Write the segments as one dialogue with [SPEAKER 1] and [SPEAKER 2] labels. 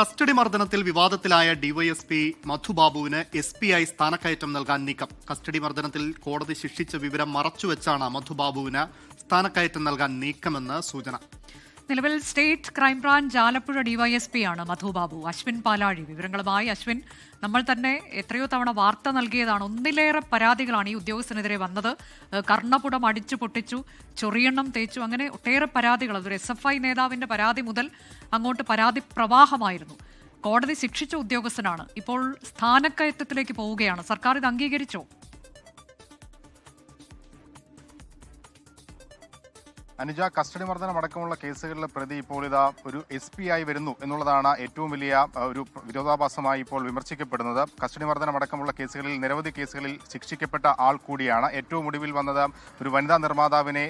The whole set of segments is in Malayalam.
[SPEAKER 1] കസ്റ്റഡി മർദ്ദനത്തിൽ വിവാദത്തിലായ ഡിവൈഎസ്പി മധുബാബുവിന് എസ്പിയായി സ്ഥാനക്കയറ്റം നൽകാൻ നീക്കം. കസ്റ്റഡി മർദ്ദനത്തിൽ കോടതി ശിക്ഷിച്ച വിവരം മറച്ചുവെച്ചാണ് മധുബാബുവിന് സ്ഥാനക്കയറ്റം നൽകാൻ നീക്കമെന്ന് സൂചന.
[SPEAKER 2] നിലവിൽ സ്റ്റേറ്റ് ക്രൈംബ്രാഞ്ച് ആലപ്പുഴ ഡിവൈഎസ്പിയാണ് മധുബാബു. അശ്വിൻ പാലാഴി വിവരങ്ങളുമായി. അശ്വിൻ, നമ്മൾ തന്നെ എത്രയോ തവണ വാർത്ത നൽകിയതാണ്. ഒന്നിലേറെ പരാതികളാണ് ഈ ഉദ്യോഗസ്ഥനെതിരെ വന്നത്. കർണപുടം അടിച്ചു പൊട്ടിച്ചു, ചൊറിയെണ്ണം തേച്ചു, അങ്ങനെ ഒട്ടേറെ പരാതികൾ. അതൊരു SFI നേതാവിന്റെ പരാതി മുതൽ അങ്ങോട്ട് പരാതി പ്രവാഹമായിരുന്നു. കോടതി ശിക്ഷിച്ച ഉദ്യോഗസ്ഥനാണ്. ഇപ്പോൾ സ്ഥാനക്കയറ്റത്തിലേക്ക് പോവുകയാണ്. സർക്കാർ ഇത് അംഗീകരിച്ചോ?
[SPEAKER 3] അനുജ, കസ്റ്റഡി മർദ്ദനം അടക്കമുള്ള കേസുകളിലെ പ്രതി ഇപ്പോൾ ഇതാ ഒരു SP ആയി വരുന്നു എന്നുള്ളതാണ് ഏറ്റവും വലിയ ഒരു വിരോധാഭാസമായി ഇപ്പോൾ വിമർശിക്കപ്പെടുന്നത്. കസ്റ്റഡി മർദ്ദനം അടക്കമുള്ള കേസുകളിൽ നിരവധി കേസുകളിൽ ശിക്ഷിക്കപ്പെട്ട ആൾ കൂടിയാണ്. ഏറ്റവും ഒടുവിൽ വന്നത് ഒരു വനിതാ നിർമ്മാതാവിനെ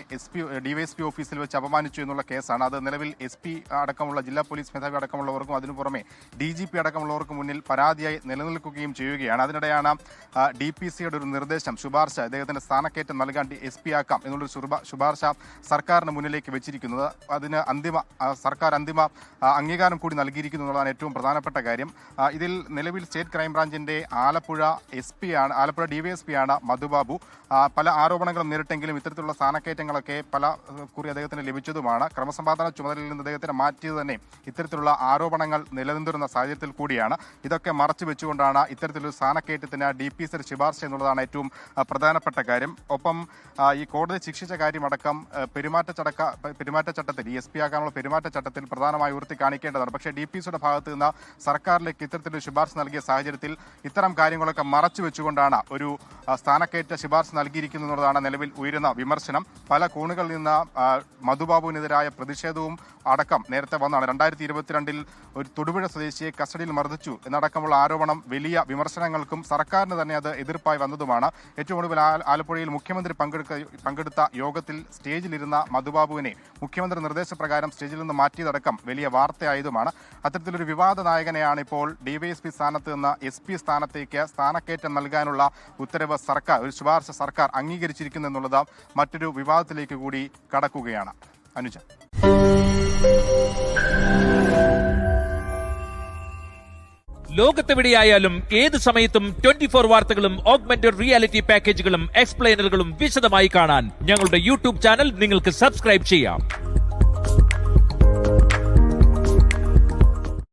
[SPEAKER 3] DYSP ഓഫീസിൽ വെച്ച് അപമാനിച്ചു എന്നുള്ള കേസാണ്. അത് നിലവിൽ SP അടക്കമുള്ള ജില്ലാ പോലീസ് മേധാവി അടക്കമുള്ളവർക്കും അതിനു പുറമെ DGP അടക്കമുള്ളവർക്കും മുന്നിൽ പരാതിയായി നിലനിൽക്കുകയും ചെയ്യുകയാണ്. അതിനിടെയാണ് DPCയുടെ ഒരു നിർദ്ദേശം, ശുപാർശ, അദ്ദേഹത്തിന്റെ സ്ഥാനക്കയറ്റം നൽകാൻ SP ആക്കാം എന്നുള്ളൊരു ശുപാർശ സർക്കാർ മുന്നിലേക്ക് വെച്ചിരിക്കുന്നത്. അതിന് സർക്കാർ അന്തിമ അംഗീകാരം കൂടി നൽകിയിരിക്കുന്നു എന്നുള്ളതാണ് ഏറ്റവും പ്രധാനപ്പെട്ട കാര്യം. ഇതിൽ നിലവിൽ സ്റ്റേറ്റ് ക്രൈംബ്രാഞ്ചിന്റെ ആലപ്പുഴ DYSP ആണ് മധുബാബു. പല ആരോപണങ്ങളും നേരിട്ടെങ്കിലും ഇത്തരത്തിലുള്ള സ്ഥാനക്കയറ്റങ്ങളൊക്കെ പല കുറി അദ്ദേഹത്തിന് ലഭിച്ചതുമാണ്. ക്രമസമാധാന ചുമതലയിൽ നിന്ന് അദ്ദേഹത്തിന് മാറ്റിയത് തന്നെ ഇത്തരത്തിലുള്ള ആരോപണങ്ങൾ നിലനിന്നിരുന്ന സാഹചര്യത്തിൽ കൂടിയാണ്. ഇതൊക്കെ മറച്ചു വെച്ചുകൊണ്ടാണ് ഇത്തരത്തിലൊരു സ്ഥാനക്കയറ്റത്തിന് DPCയുടെ ശുപാർശ എന്നുള്ളതാണ് ഏറ്റവും പ്രധാനപ്പെട്ട കാര്യം. ഒപ്പം ഈ കോടതി ശിക്ഷിച്ച കാര്യമടക്കം പെരുമാറ്റച്ചട്ടത്തിൽ SP ആക്കാനുള്ള പെരുമാറ്റച്ചട്ടത്തിൽ പ്രധാനമായി ഉയർത്തി കാണിക്കേണ്ടതാണ്. പക്ഷേ DPCയുടെ ഭാഗത്ത് നിന്ന് സർക്കാരിലേക്ക് ഇത്തരത്തിലൊരു ശുപാർശ നൽകിയ സാഹചര്യത്തിൽ ഇത്തരം കാര്യങ്ങളൊക്കെ മറച്ചു വെച്ചുകൊണ്ടാണ് ഒരു സ്ഥാനക്കയറ്റ ശുപാർശ നൽകിയിരിക്കുന്നത് എന്നുള്ളതാണ് നിലവിൽ ഉയരുന്ന വിമർശനം. പല കോണുകളിൽ നിന്ന് മധുബാബുവിനെതിരായ പ്രതിഷേധവും അടക്കം നേരത്തെ വന്നാണ്. 2022 ഒരു തൊടുപുഴ സ്വദേശിയെ കസ്റ്റഡിയിൽ മർദ്ദിച്ചു എന്നടക്കമുള്ള ആരോപണം വലിയ വിമർശനങ്ങൾക്കും സർക്കാരിന് തന്നെ അത് എതിർപ്പായി വന്നതുമാണ്. ഏറ്റവും ഒടുവിൽ ആലപ്പുഴയിൽ മുഖ്യമന്ത്രി പങ്കെടുത്ത യോഗത്തിൽ സ്റ്റേജിലിരുന്ന മധുബാബുവിനെ മുഖ്യമന്ത്രി നിർദ്ദേശപ്രകാരം സ്റ്റേജിൽ നിന്ന് മാറ്റിയതടക്കം വലിയ വാർത്തയായതുമാണ്. അത്തരത്തിലൊരു വിവാദ നായകനെയാണ് ഇപ്പോൾ DYSP സ്ഥാനത്ത് നിന്ന് SP സ്ഥാനത്തേക്ക് സ്ഥാനക്കയറ്റം നൽകാനുള്ള ഉത്തരവ് ഒരു ശുപാർശ സർക്കാർ അംഗീകരിച്ചിരിക്കുന്നു എന്നുള്ളത് മറ്റൊരു വിവാദത്തിലേക്ക് കൂടി കടക്കുകയാണ്. അനുജ,
[SPEAKER 4] ലോകത്തെവിടെയായാലും ഏത് സമയത്തും 24 വാർത്തകളും ഓഗ്മെന്റഡ് റിയാലിറ്റി പാക്കേജുകളും എക്സ്പ്ലെയിനറുകളും വിശദമായി കാണാൻ ഞങ്ങളുടെ YouTube ചാനൽ നിങ്ങൾക്ക് സബ്സ്ക്രൈബ് ചെയ്യാം.